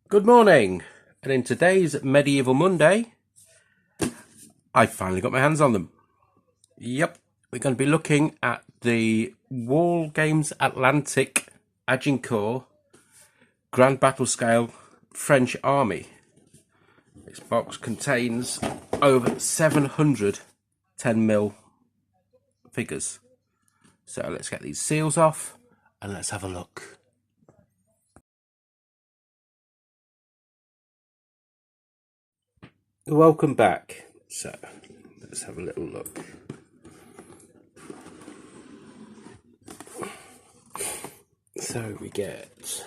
Good morning, and in today's Medieval Monday, I finally got my hands on them. Yep, we're going to be looking at the Wargames Atlantic Agincourt Grand Battle Scale French Army. This box contains over 700 10mm figures. So let's get these seals off and let's have a look. Welcome back. So let's have a little look. So we get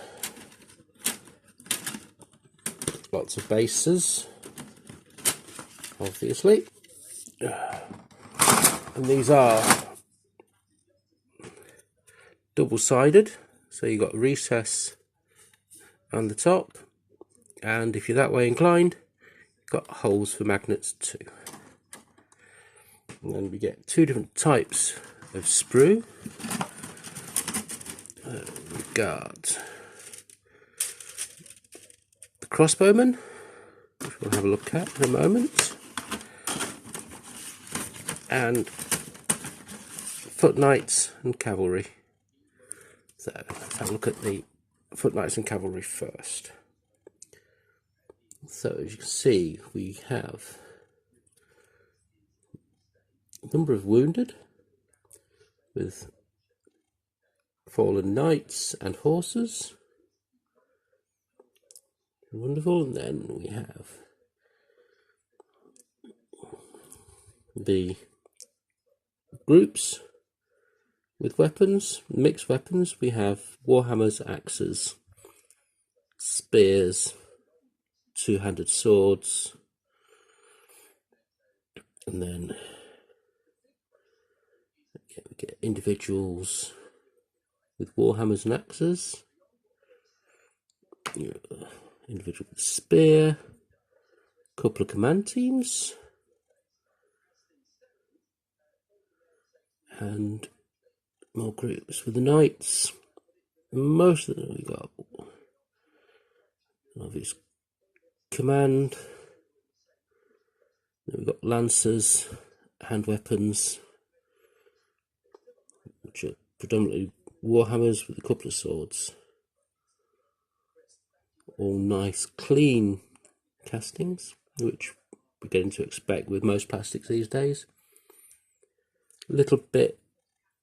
lots of bases, obviously, and these are double-sided, so you've got a recess on the top, and if you're that way inclined, got holes for magnets too. And then we get two different types of sprue. We've got the crossbowman, which we'll have a look at in a moment, and foot knights and cavalry. So let's have a look at the foot knights and cavalry first. So as you can see, we have a number of wounded with fallen knights and horses. Wonderful. And then we have the groups with weapons, mixed weapons. We have warhammers, axes, spears, two-handed swords, and then we get individuals with warhammers and axes, individual with spear, a couple of command teams, and more groups with the knights. Most of them we got obvious command. Then we've got lancers, hand weapons, which are predominantly warhammers with a couple of swords. All nice clean castings, which we're getting to expect with most plastics these days. A little bit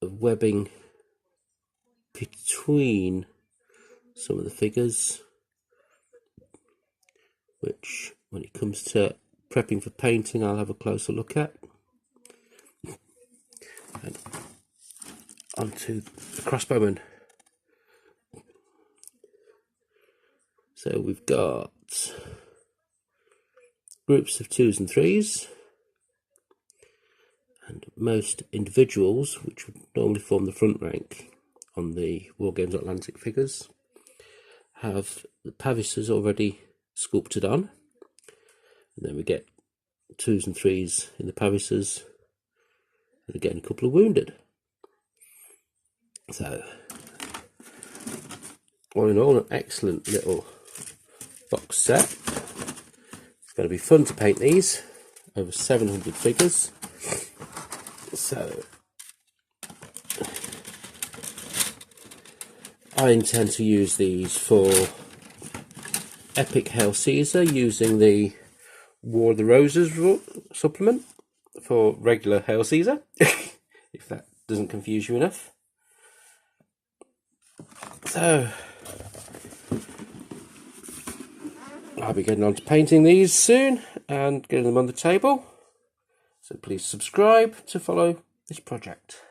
of webbing between some of the figures, which when it comes to prepping for painting I'll have a closer look at. And onto the crossbowman. So we've got groups of 2s and 3s, and most individuals, which would normally form the front rank on the Wargames Atlantic figures, have the pavises already sculpted on, and then we get 2s and 3s in the pavises, and again a couple of wounded. So all in all, an excellent little box set. It's going to be fun to paint these, over 700 figures. So I intend to use these for Epic Hail Caesar using the War of the Roses supplement for regular Hail Caesar, if that doesn't confuse you enough. So I'll be getting on to painting these soon and getting them on the table. So please subscribe to follow this project.